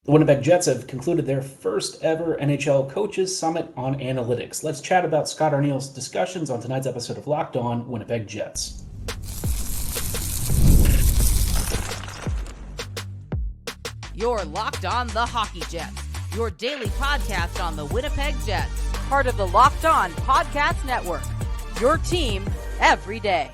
The Winnipeg Jets have concluded their first ever NHL Coaches Summit on Analytics. Let's chat about Scott Arniel's discussions on tonight's episode of Locked On Winnipeg Jets. You're Locked On the Hockey Jets, your daily podcast on the Winnipeg Jets, part of the Locked On Podcast Network, your team every day.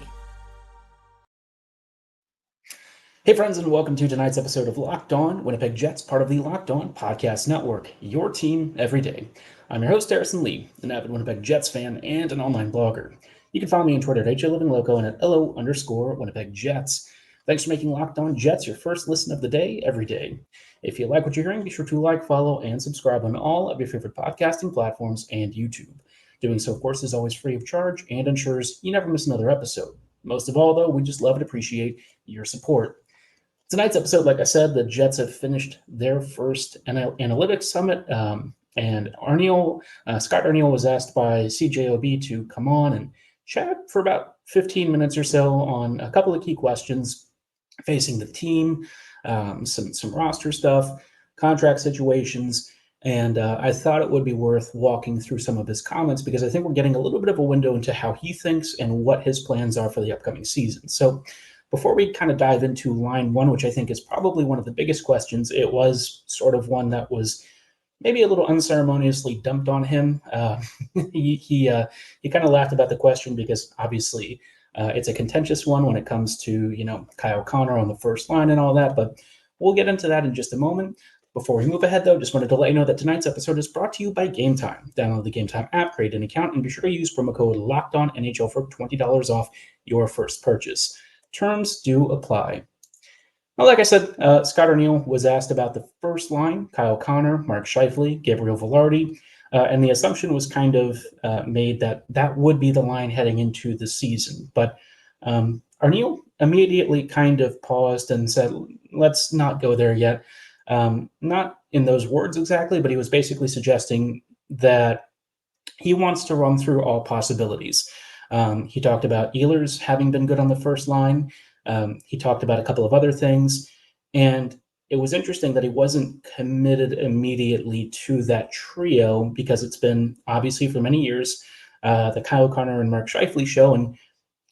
Hey friends, and welcome to tonight's episode of Locked On Winnipeg Jets, part of the Locked On Podcast Network, your team every day. I'm your host, Harrison Lee, an avid Winnipeg Jets fan and an online blogger. You can follow me on Twitter at HLivingLoco and at LO_Winnipeg Jets. Thanks for making Locked On Jets your first listen of the day every day. If you like what you're hearing, be sure to like, follow, and subscribe on all of your favorite podcasting platforms and YouTube. Doing so, of course, is always free of charge and ensures you never miss another episode. Most of all, though, we just love and appreciate your support. Tonight's episode, like I said, the Jets have finished their first analytics summit, and Scott Arniel was asked by CJOB to come on and chat for about 15 minutes or so on a couple of key questions facing the team, some roster stuff, contract situations, and I thought it would be worth walking through some of his comments because I think we're getting a little bit of a window into how he thinks and what his plans are for the upcoming season. So before we kind of dive into line one, which I think is probably one of the biggest questions, it was sort of one that was maybe a little unceremoniously dumped on him. He kind of laughed about the question because obviously it's a contentious one when it comes to, Kyle Connor on the first line and all that, but we'll get into that in just a moment. Before we move ahead, though, just wanted to let you know that tonight's episode is brought to you by Gametime. Download the Gametime app, create an account, and be sure to use promo code LOCKEDONNHL for $20 off your first purchase. Terms do apply. Well, like I said, Scott Arniel was asked about the first line, Kyle Connor, Mark Scheifele, Gabriel Vilardi, and the assumption was kind of made that would be the line heading into the season. But Arniel immediately kind of paused and said, let's not go there yet. Not in those words exactly, but he was basically suggesting that he wants to run through all possibilities. He talked about Ehlers having been good on the first line. He talked about a couple of other things, and it was interesting that he wasn't committed immediately to that trio because it's been obviously for many years the Kyle Connor and Mark Scheifele show, and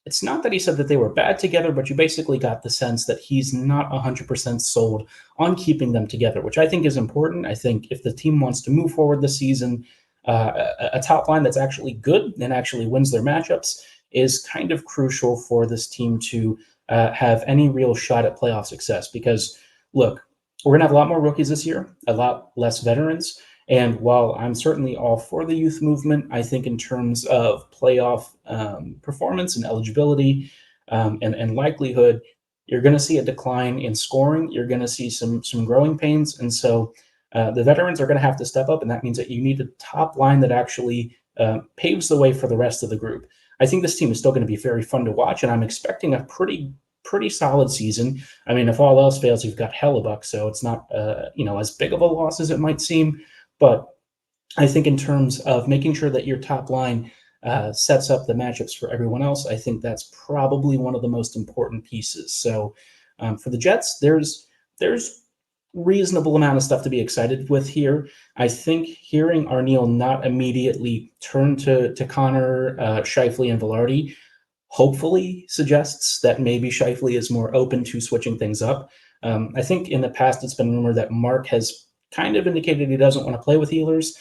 it's not that he said that they were bad together, but you basically got the sense that he's not 100% sold on keeping them together, which I think is important. I think if the team wants to move forward this season, a top line that's actually good and actually wins their matchups is kind of crucial for this team to have any real shot at playoff success. Because, look, we're going to have a lot more rookies this year, a lot less veterans. And while I'm certainly all for the youth movement, I think in terms of playoff performance and eligibility and likelihood, you're going to see a decline in scoring. You're going to see some growing pains. And so the veterans are going to have to step up, and that means that you need a top line that actually paves the way for the rest of the group. I think this team is still going to be very fun to watch, and I'm expecting a pretty solid season. I mean, if all else fails, you've got Hellebuck, so it's not as big of a loss as it might seem. But I think in terms of making sure that your top line sets up the matchups for everyone else, I think that's probably one of the most important pieces. So for the Jets, there's reasonable amount of stuff to be excited with here. I think hearing Arniel not immediately turn to Connor, Scheifele, and Vilardi hopefully suggests that maybe Scheifele is more open to switching things up. I think in the past it's been rumored that Mark has kind of indicated he doesn't want to play with Ehlers.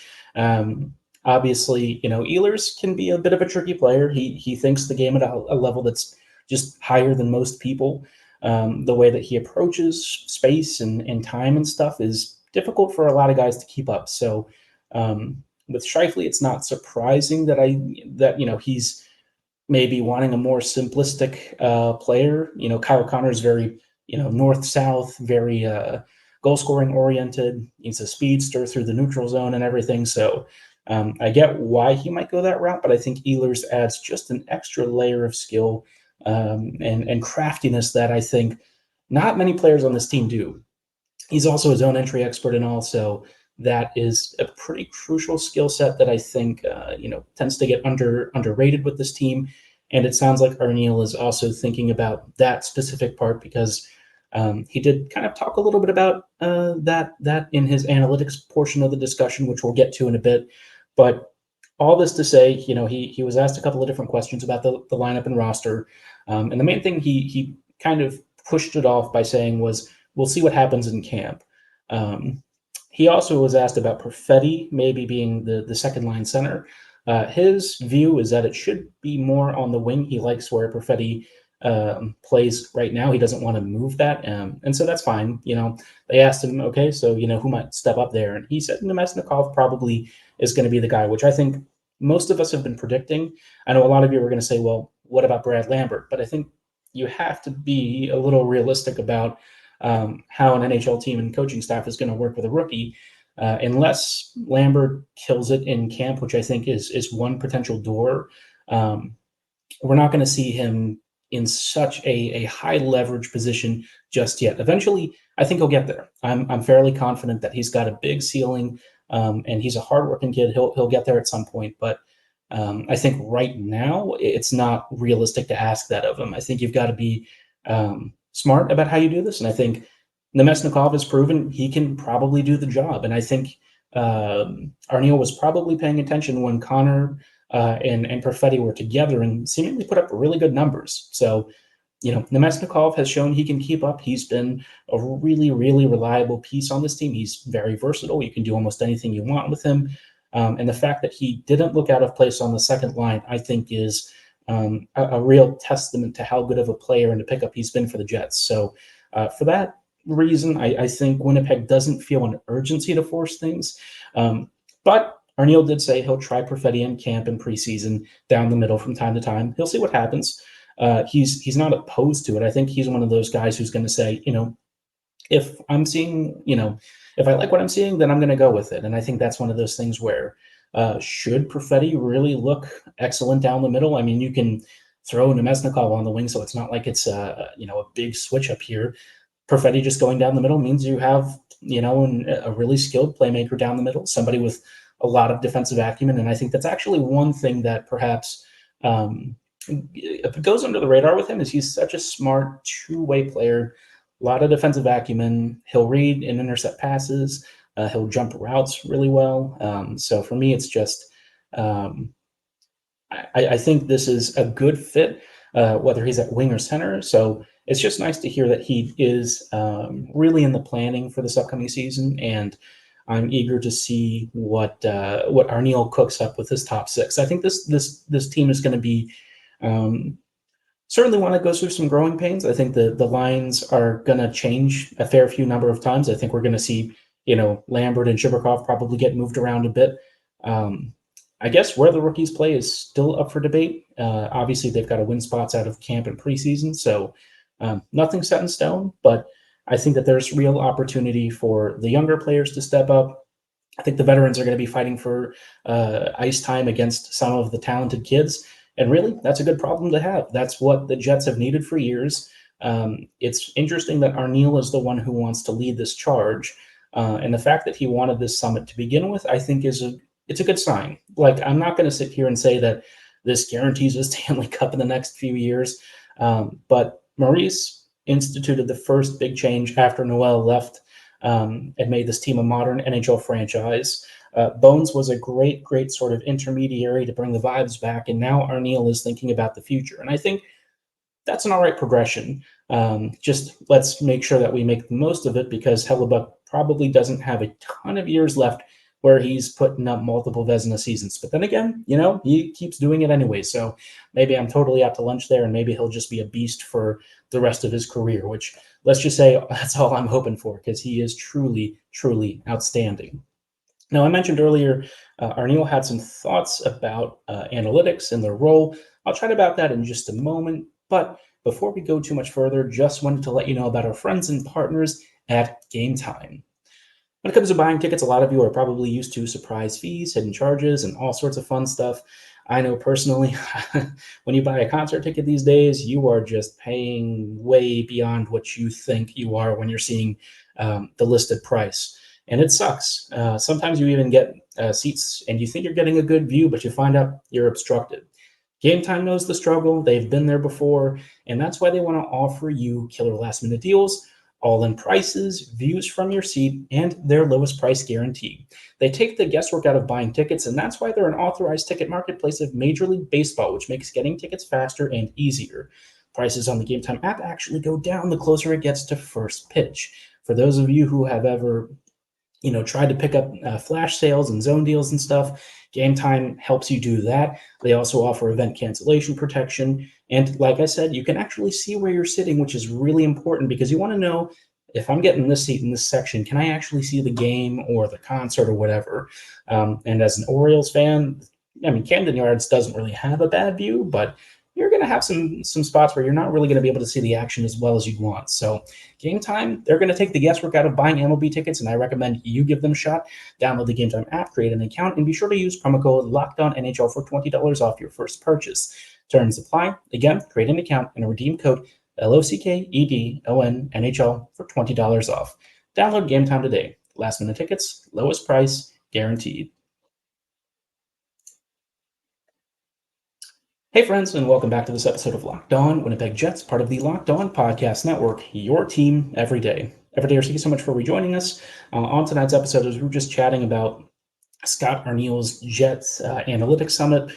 Obviously, Ehlers can be a bit of a tricky player. He thinks the game at a level that's just higher than most people. The way that he approaches space and time and stuff is difficult for a lot of guys to keep up. So with Scheifele, it's not surprising that he's maybe wanting a more simplistic player. Kyle Connor is very north-south, very goal-scoring oriented. He's a speedster through the neutral zone and everything. So I get why he might go that route, but I think Ehlers adds just an extra layer of skill and craftiness that I think not many players on this team do. He's also his own entry expert and all, so that is a pretty crucial skill set that I think tends to get underrated with this team. And it sounds like Arniel is also thinking about that specific part because He did kind of talk a little bit about that in his analytics portion of the discussion, which we'll get to in a bit. But all this to say, he was asked a couple of different questions about the lineup and roster. And the main thing he kind of pushed it off by saying was, we'll see what happens in camp. He also was asked about Perfetti maybe being the second line center. His view is that it should be more on the wing. He likes where Perfetti plays right now. He doesn't want to move that. And so that's fine. They asked him, okay, so, who might step up there? And he said Nemesnikov probably is going to be the guy, which I think most of us have been predicting. I know a lot of you are going to say, well, what about Brad Lambert? But I think you have to be a little realistic about how an NHL team and coaching staff is going to work with a rookie. Unless Lambert kills it in camp, which I think is one potential door, we're not going to see him in such a high leverage position just yet. Eventually, I think he'll get there. I'm fairly confident that he's got a big ceiling, and he's a hardworking kid. He'll get there at some point, but I think right now it's not realistic to ask that of him. I think you've got to be smart about how you do this, and I think Nemesnikov has proven he can probably do the job. And I think Arniel was probably paying attention when Connor and Perfetti were together and seemingly put up really good numbers. So, Nemesnikov has shown he can keep up. He's been a really, really reliable piece on this team. He's very versatile. You can do almost anything you want with him. And the fact that he didn't look out of place on the second line, I think, is a real testament to how good of a player and a pickup he's been for the Jets. So for that reason, I think Winnipeg doesn't feel an urgency to force things. But Arniel did say he'll try Perfetti in camp and preseason down the middle from time to time. He'll see what happens. He's not opposed to it. I think he's one of those guys who's going to say, if I'm seeing, if I like what I'm seeing, then I'm going to go with it. And I think that's one of those things where should Perfetti really look excellent down the middle? I mean, you can throw Nemesnikov on the wing, so it's not like it's a big switch up here. Perfetti just going down the middle means you have, a really skilled playmaker down the middle, somebody with a lot of defensive acumen. And I think that's actually one thing that perhaps it goes under the radar with him is he's such a smart two-way player, a lot of defensive acumen. He'll read and intercept passes. He'll jump routes really well. So for me, it's just I think this is a good fit, whether he's at wing or center. So it's just nice to hear that he is really in the planning for this upcoming season, and I'm eager to see what Arniel cooks up with his top six. I think this team is going to be certainly one that goes through some growing pains. I think the lines are going to change a fair few number of times. I think we're going to see Lambert and Shiberkov probably get moved around a bit. I guess where the rookies play is still up for debate. Obviously, they've got to win spots out of camp and preseason, so nothing set in stone, but I think that there's real opportunity for the younger players to step up. I think the veterans are going to be fighting for ice time against some of the talented kids, and really, that's a good problem to have. That's what the Jets have needed for years. It's interesting that Arniel is the one who wants to lead this charge, and the fact that he wanted this summit to begin with, I think, it's a good sign. Like, I'm not going to sit here and say that this guarantees a Stanley Cup in the next few years, but Maurice instituted the first big change after Noel left and made this team a modern NHL franchise. Bones was a great sort of intermediary to bring the vibes back, and now Arniel is thinking about the future. And I think that's an all right progression. Just let's make sure that we make the most of it, because Hellebuyck probably doesn't have a ton of years left where he's putting up multiple Vezina seasons. But then again, he keeps doing it anyway. So maybe I'm totally out to lunch there, and maybe he'll just be a beast for the rest of his career, which, let's just say, that's all I'm hoping for, because he is truly, truly outstanding. Now, I mentioned earlier, Arniel had some thoughts about analytics and their role. I'll chat about that in just a moment. But before we go too much further, just wanted to let you know about our friends and partners at Gametime. When it comes to buying tickets, a lot of you are probably used to surprise fees, hidden charges, and all sorts of fun stuff. I know personally, when you buy a concert ticket these days, you are just paying way beyond what you think you are when you're seeing the listed price. And it sucks. Sometimes you even get seats and you think you're getting a good view, but you find out you're obstructed. Gametime knows the struggle. They've been there before, and that's why they want to offer you killer last-minute deals all-in prices, views from your seat, and their lowest price guarantee. They take the guesswork out of buying tickets, and that's why they're an authorized ticket marketplace of Major League Baseball, which makes getting tickets faster and easier. Prices on the Gametime app actually go down the closer it gets to first pitch. For those of you who have ever tried to pick up flash sales and zone deals and stuff, Gametime helps you do that. They also offer event cancellation protection. And like I said, you can actually see where you're sitting, which is really important because you want to know, if I'm getting this seat in this section, can I actually see the game or the concert or whatever? And as an Orioles fan, Camden Yards doesn't really have a bad view, but you're going to have some spots where you're not really going to be able to see the action as well as you'd want. So Gametime, they're going to take the guesswork out of buying MLB tickets, and I recommend you give them a shot. Download the Gametime app, create an account, and be sure to use promo code LOCKEDONNHL for $20 off your first purchase. Terms apply. Again, create an account and redeem code LOCKEDONNHL for $20 off. Download Gametime today. Last minute tickets, lowest price, guaranteed. Hey friends, and welcome back to this episode of Locked On Winnipeg Jets, part of the Locked On Podcast Network, your team every day. Thank you so much for rejoining us. On tonight's episode, as we were just chatting about Scott Arniel's Jets Analytics Summit,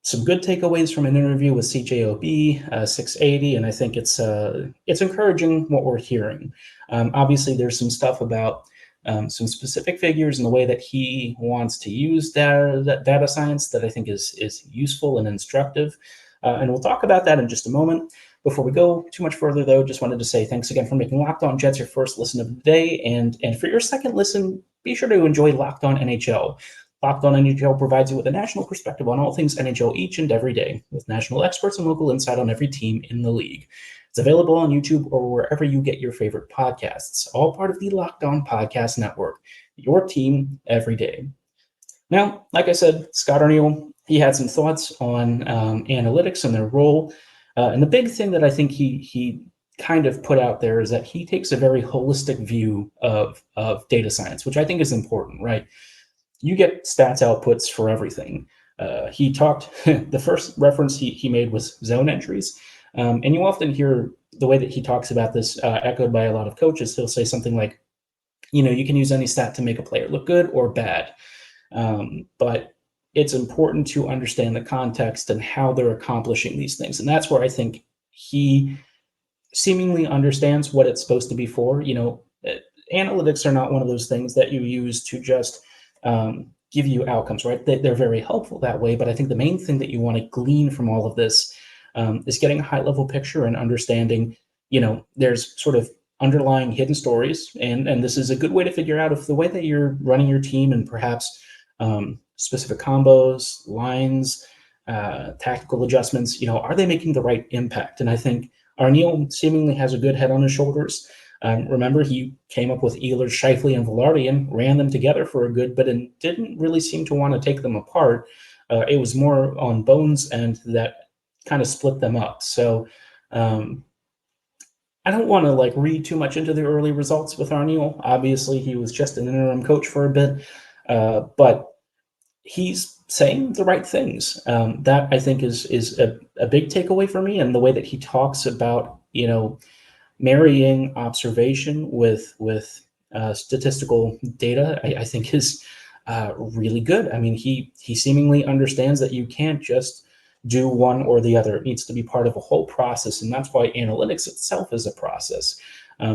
some good takeaways from an interview with CJOB 680, and I think it's encouraging what we're hearing. Obviously, there's some stuff about some specific figures and the way that he wants to use data science that I think is useful and instructive. And we'll talk about that in just a moment. Before we go too much further, though, just wanted to say thanks again for making Locked On Jets your first listen of the day. And for your second listen, be sure to enjoy Locked On NHL. Locked On NHL provides you with a national perspective on all things NHL each and every day, with national experts and local insight on every team in the league. It's available on YouTube or wherever you get your favorite podcasts, all part of the Locked On Podcast Network, your team every day. Now, like I said, Scott Arniel, he had some thoughts on analytics and their role. And the big thing that I think he kind of put out there is that he takes a very holistic view of data science, which I think is important, right? You get stats outputs for everything. He talked, the first reference he made was zone entries. And you often hear the way that he talks about this echoed by a lot of coaches. He'll say something like, you can use any stat to make a player look good or bad. But it's important to understand the context and how they're accomplishing these things. And that's where I think he seemingly understands what it's supposed to be for. Analytics are not one of those things that you use to just give you outcomes, right? They're very helpful that way. But I think the main thing that you want to glean from all of this is getting a high-level picture and understanding, there's sort of underlying hidden stories. And this is a good way to figure out if the way that you're running your team and perhaps specific combos, lines, tactical adjustments, are they making the right impact? And I think Arniel seemingly has a good head on his shoulders. Remember, he came up with Ehlers, Scheifele, and Velarde and ran them together for a good bit and didn't really seem to want to take them apart. It was more on Bones' end that kind of split them up. So I don't want to read too much into the early results with Arniel. Obviously, he was just an interim coach for a bit, but he's saying the right things. That I think is a big takeaway for me, and the way that he talks about marrying observation with statistical data, I think is really good. I mean, he seemingly understands that you can't just do one or the other. It needs to be part of a whole process, and that's why analytics itself is a process.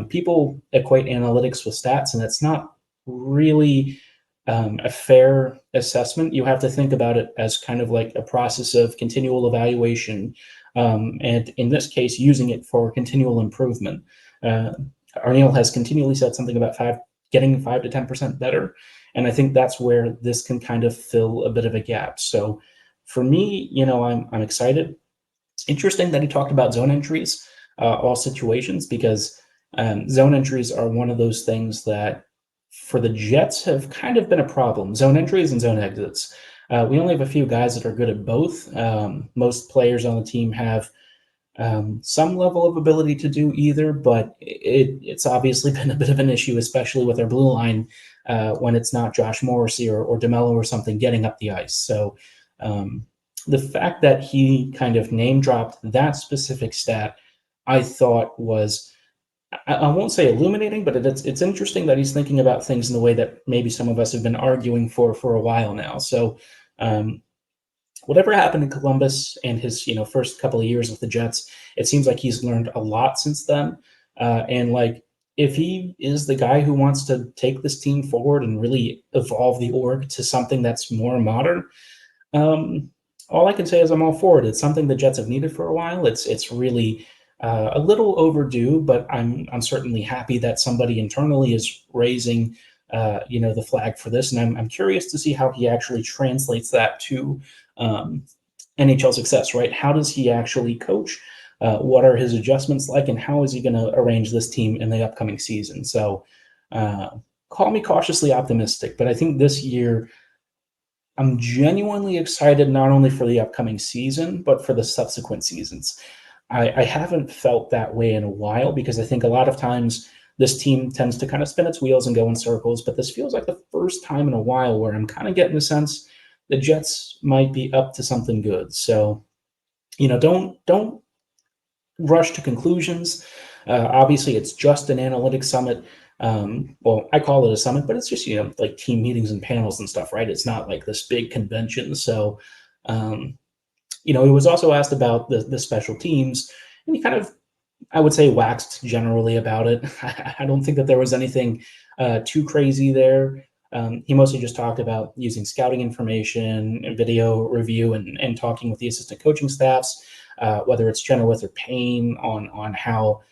People equate analytics with stats, and it's not really a fair assessment. You have to think about it as kind of like a process of continual evaluation, and in this case, using it for continual improvement. Arniel has continually said something about getting 5 to 10% better, and I think that's where this can kind of fill a bit of a gap. So for me, I'm excited. It's interesting that he talked about zone entries, all situations, because zone entries are one of those things that for the Jets have kind of been a problem. Zone entries and zone exits. We only have a few guys that are good at both. Most players on the team have some level of ability to do either, but it's obviously been a bit of an issue, especially with our blue line when it's not Josh Morrissey or DeMello or something getting up the ice. So the fact that he kind of name dropped that specific stat, I thought was I won't say illuminating, but it's interesting that he's thinking about things in the way that maybe some of us have been arguing for a while now. So, um, whatever happened in Columbus and his first couple of years with the Jets, it seems like he's learned a lot since then. And like, if he is the guy who wants to take this team forward and really evolve the org to something that's more modern, um, all I can say is I'm all for it. It's something the Jets have needed for a while. It's really a little overdue, but I'm certainly happy that somebody internally is raising the flag for this, and I'm curious to see how he actually translates that to um, NHL success. Right? How does he actually coach? What are his adjustments like, and how is he going to arrange this team in the upcoming season? So, uh, call me cautiously optimistic, but I think this year I'm genuinely excited not only for the upcoming season, but for the subsequent seasons. I haven't felt that way in a while because I think a lot of times this team tends to kind of spin its wheels and go in circles. But this feels like the first time in a while where I'm kind of getting the sense the Jets might be up to something good. So, don't rush to conclusions. Obviously, it's just an analytics summit. Well, I call it a summit, but it's just like team meetings and panels and stuff, right? It's not like this big convention. So, um, he was also asked about the special teams, and he kind of, I would say, waxed generally about it. I don't think that there was anything too crazy there. He mostly just talked about using scouting information, and video review, and talking with the assistant coaching staffs, whether it's Chenoweth or Payne, on how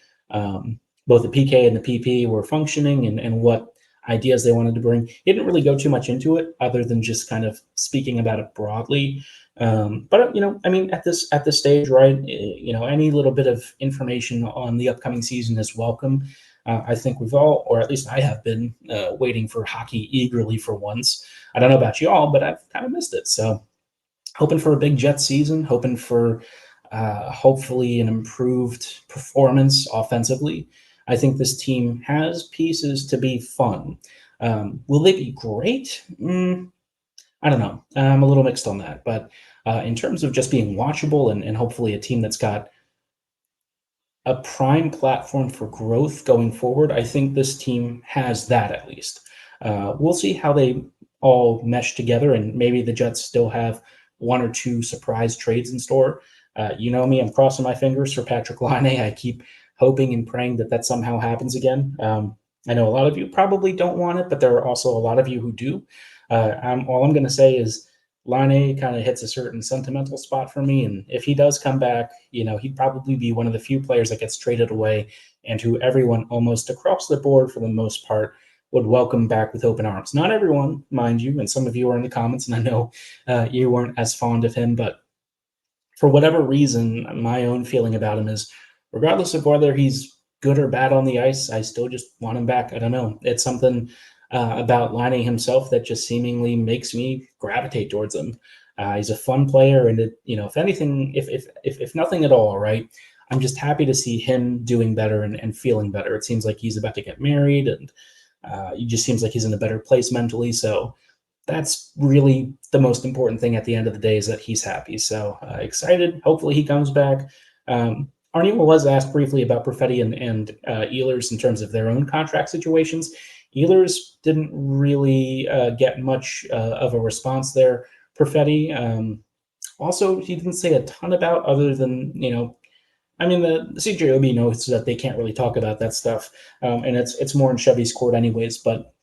both the PK and the PP were functioning and what ideas they wanted to bring. He didn't really go too much into it, other than just kind of speaking about it broadly. But I mean, at this stage, right? Any little bit of information on the upcoming season is welcome. I think we've all, or at least I have been, waiting for hockey eagerly for once. I don't know about y'all, but I've kind of missed it. So, hoping for a big Jets season, hoping for hopefully an improved performance offensively. I think this team has pieces to be fun. Will they be great? I don't know. I'm a little mixed on that. But in terms of just being watchable and hopefully a team that's got a prime platform for growth going forward, I think this team has that at least. We'll see how they all mesh together, and maybe the Jets still have one or two surprise trades in store. You know me, I'm crossing my fingers for Patrick Laine. I keep hoping and praying that somehow happens again. I know a lot of you probably don't want it, but there are also a lot of you who do. All I'm going to say is Laine kind of hits a certain sentimental spot for me, and if he does come back, he'd probably be one of the few players that gets traded away and who everyone almost across the board, for the most part, would welcome back with open arms. Not everyone, mind you, and some of you are in the comments, and I know you weren't as fond of him, but for whatever reason, my own feeling about him is, regardless of whether he's good or bad on the ice, I still just want him back. I don't know. It's something about Laine himself that just seemingly makes me gravitate towards him. He's a fun player, and if anything, if nothing at all, right, I'm just happy to see him doing better and feeling better. It seems like he's about to get married, and he just seems like he's in a better place mentally. So that's really the most important thing at the end of the day, is that he's happy. So excited. Hopefully he comes back. Arniel was asked briefly about Perfetti and Ehlers in terms of their own contract situations. Ehlers didn't really get much of a response there. Perfetti, also, he didn't say a ton about, other than, I mean, the CJOB knows that they can't really talk about that stuff. And it's more in Chevy's court anyways, but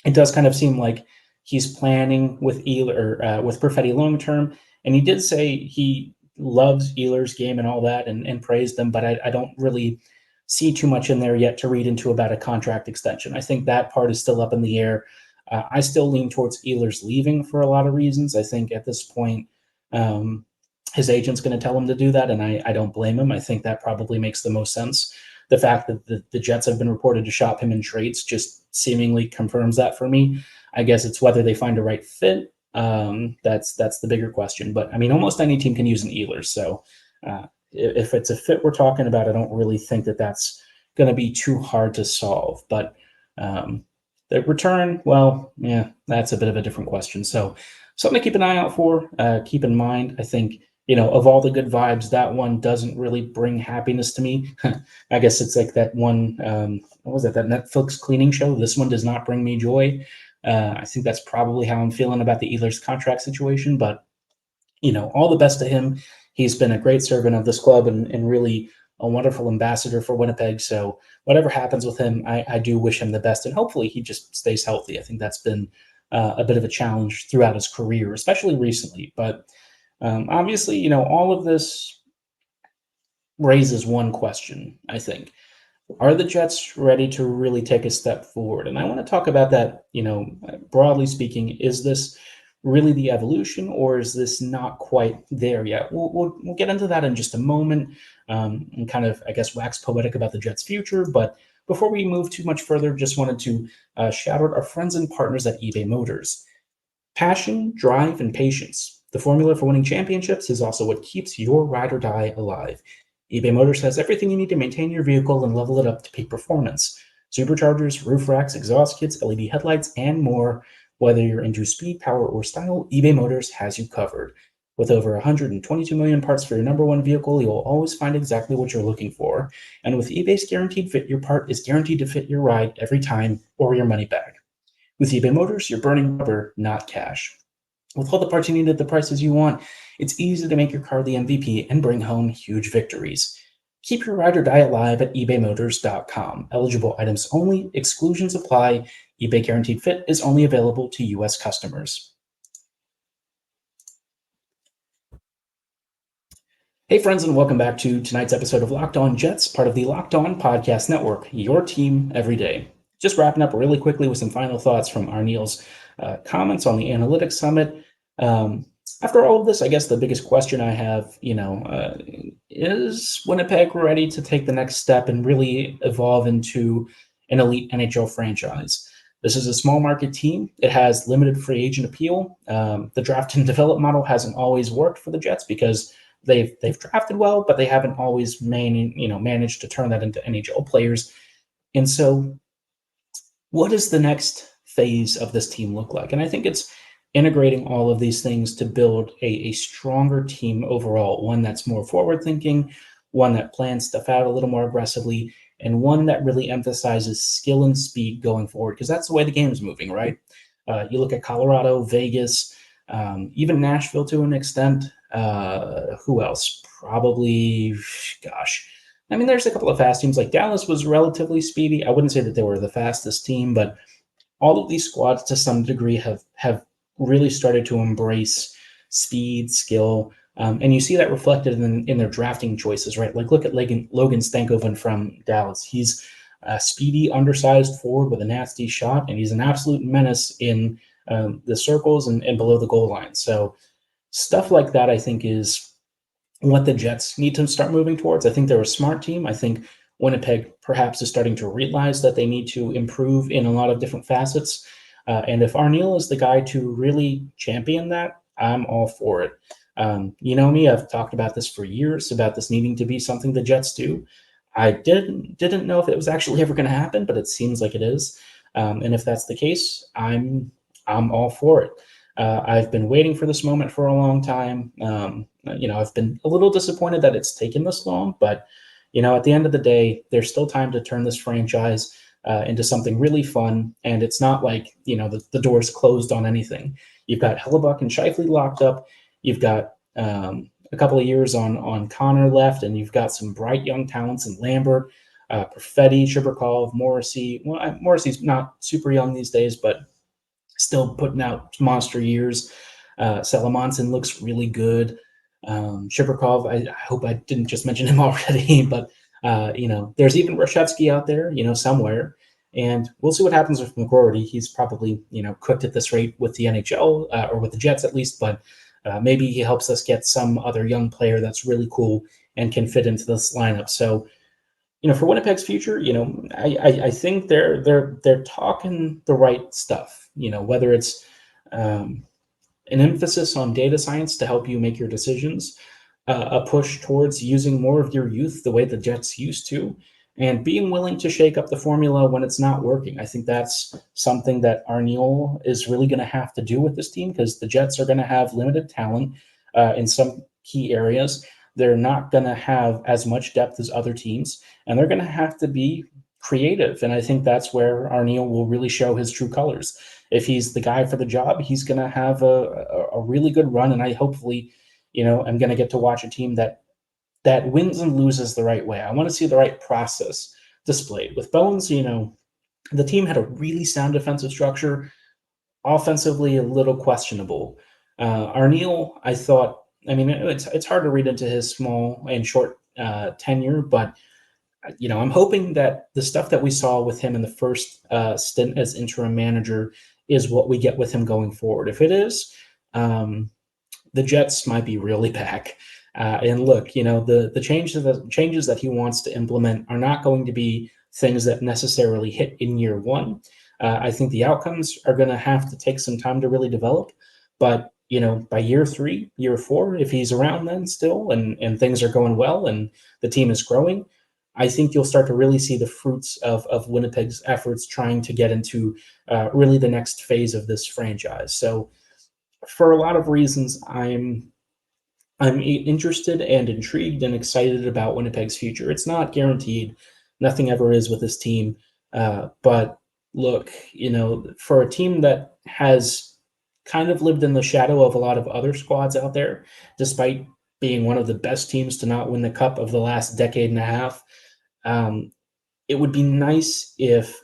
it does kind of seem like he's planning with with Perfetti long term. And he did say he loves Ehlers' game and all that, and praised them, but I don't really see too much in there yet to read into about a contract extension. I think that part is still up in the air. I still lean towards Ehlers leaving for a lot of reasons. I think at this point, his agent's going to tell him to do that, and I don't blame him. I think that probably makes the most sense. The fact that the Jets have been reported to shop him in trades just seemingly confirms that for me. I guess it's whether they find a right fit. That's the bigger question. But I mean, almost any team can use an Ehlers. So if it's a fit we're talking about, I don't really think that's going to be too hard to solve. But the return, well, yeah, that's a bit of a different question. So something to keep an eye out for. Keep in mind, I think of all the good vibes, that one doesn't really bring happiness to me. I guess it's like that one, what was it, that Netflix cleaning show? This one does not bring me joy. I think that's probably how I'm feeling about the Ehlers contract situation, but all the best to him. He's been a great servant of this club and really a wonderful ambassador for Winnipeg. So whatever happens with him, I do wish him the best, and hopefully he just stays healthy. I think that's been a bit of a challenge throughout his career, especially recently. But obviously, all of this raises one question, I think. Are the Jets ready to really take a step forward? And I want to talk about that, broadly speaking. Is this really the evolution, or is this not quite there yet? We'll get into that in just a moment, and kind of, I guess, wax poetic about the Jets' future. But before we move too much further, just wanted to shout out our friends and partners at eBay Motors. Passion, drive, and patience. The formula for winning championships is also what keeps your ride or die alive. eBay Motors has everything you need to maintain your vehicle and level it up to peak performance. Superchargers, roof racks, exhaust kits, LED headlights, and more. Whether you're into speed, power, or style, eBay Motors has you covered. With over 122 million parts for your number one vehicle, you'll always find exactly what you're looking for. And with eBay's Guaranteed Fit, your part is guaranteed to fit your ride every time or your money back. With eBay Motors, you're burning rubber, not cash. With all the parts you need at the prices you want, it's easy to make your car the MVP and bring home huge victories. Keep your ride or die alive at ebaymotors.com. Eligible items only. Exclusions apply. eBay Guaranteed Fit is only available to U.S. customers. Hey, friends, and welcome back to tonight's episode of Locked On Jets, part of the Locked On Podcast Network, your team every day. Just wrapping up really quickly with some final thoughts from Arniel's comments on the Analytics Summit. After all of this, I guess the biggest question I have, is Winnipeg ready to take the next step and really evolve into an elite NHL franchise? This is a small market team. It has limited free agent appeal. The draft and develop model hasn't always worked for the Jets because they've drafted well, but they haven't always managed to turn that into NHL players. And so what does the next phase of this team look like? And I think it's integrating all of these things to build a stronger team overall, one that's more forward-thinking, one that plans stuff out a little more aggressively, and one that really emphasizes skill and speed going forward, because that's the way the game is moving, right? You look at Colorado, Vegas, even Nashville to an extent. Who else? Probably, there's a couple of fast teams. Like Dallas was relatively speedy. I wouldn't say that they were the fastest team, but all of these squads to some degree have really started to embrace speed, skill, and you see that reflected in their drafting choices, right? Like look at Logan Stankoven from Dallas. He's a speedy, undersized forward with a nasty shot, and he's an absolute menace in the circles and below the goal line. So stuff like that, I think, is what the Jets need to start moving towards. I think they're a smart team. I think Winnipeg perhaps is starting to realize that they need to improve in a lot of different facets. And if Arniel is the guy to really champion that, I'm all for it. You know me, I've talked about this for years, about this needing to be something the Jets do. I didn't know if it was actually ever going to happen, but it seems like it is. And if that's the case, I'm all for it. I've been waiting for this moment for a long time. I've been a little disappointed that it's taken this long, but at the end of the day, there's still time to turn this franchise into something really fun. And it's not like, the door's closed on anything. You've got Hellebuck and Scheifele locked up. You've got a couple of years on Connor left, and you've got some bright young talents in Lambert, Perfetti, Shibrakov, Morrissey. Well, Morrissey's not super young these days, but still putting out monster years. Salamonson looks really good. Shibrakov, I hope I didn't just mention him already, but there's even Rashevsky out there, somewhere. And we'll see what happens with McGroarty. He's probably, cooked at this rate with the NHL, or with the Jets at least, but maybe he helps us get some other young player that's really cool and can fit into this lineup. So, for Winnipeg's future, I think they're talking the right stuff, whether it's an emphasis on data science to help you make your decisions, a push towards using more of your youth the way the Jets used to, and being willing to shake up the formula when it's not working. I think that's something that Arniel is really going to have to do with this team, because the Jets are going to have limited talent in some key areas. They're not going to have as much depth as other teams, and they're going to have to be creative. And I think that's where Arniel will really show his true colors. If he's the guy for the job, he's going to have a really good run. And I hopefully, am going to get to watch a team that wins and loses the right way. I want to see the right process displayed. With Bones, the team had a really sound defensive structure, offensively a little questionable. Arniel, I thought, it's hard to read into his small and short tenure, but I'm hoping that the stuff that we saw with him in the first stint as interim manager is what we get with him going forward. If it is, the Jets might be really back. And look, the changes that he wants to implement are not going to be things that necessarily hit in year one. I think the outcomes are going to have to take some time to really develop. But, by year 3, year 4, if he's around then still and things are going well and the team is growing, I think you'll start to really see the fruits of Winnipeg's efforts trying to get into really the next phase of this franchise. So for a lot of reasons, I'm interested and intrigued and excited about Winnipeg's future. It's not guaranteed. Nothing ever is with this team. But look, for a team that has kind of lived in the shadow of a lot of other squads out there, despite being one of the best teams to not win the cup of the last decade and a half, it would be nice if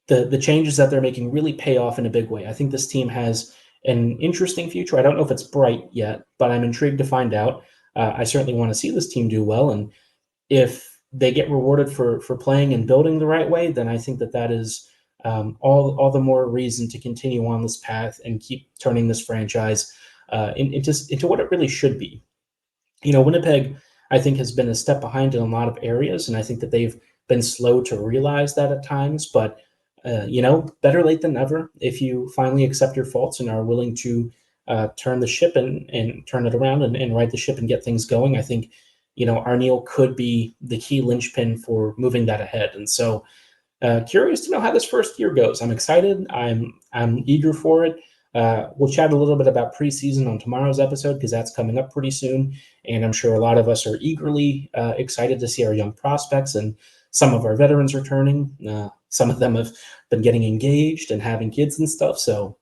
the changes that they're making really pay off in a big way. I think this team has an interesting future. I don't know if it's bright yet, but I'm intrigued to find out. I certainly want to see this team do well, and if they get rewarded for playing and building the right way, then I think that is all the more reason to continue on this path and keep turning this franchise into what it really should be. Winnipeg, I think, has been a step behind in a lot of areas, and I think that they've been slow to realize that at times. But better late than never. If you finally accept your faults and are willing to turn the ship and turn it around and right the ship and get things going, I think Arniel could be the key linchpin for moving that ahead. And so, curious to know how this first year goes. I'm excited. I'm eager for it. We'll chat a little bit about preseason on tomorrow's episode because that's coming up pretty soon, and I'm sure a lot of us are eagerly excited to see our young prospects and some of our veterans returning. Some of them have been getting engaged and having kids and stuff. So,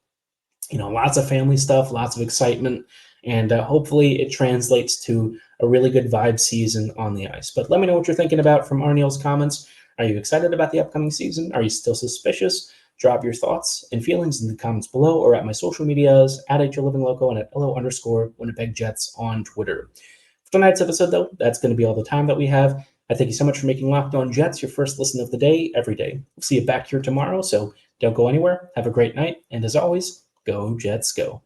lots of family stuff, lots of excitement, and hopefully it translates to a really good vibe season on the ice. But let me know what you're thinking about from Arniel's comments. Are you excited about the upcoming season? Are you still suspicious? Drop your thoughts and feelings in the comments below or at my social medias at HLivingLoco and at LO_Winnipeg Jets on Twitter. For tonight's episode, though, that's going to be all the time that we have. I thank you so much for making Locked On Jets your first listen of the day every day. We'll see you back here tomorrow, so don't go anywhere. Have a great night, and as always, go Jets go.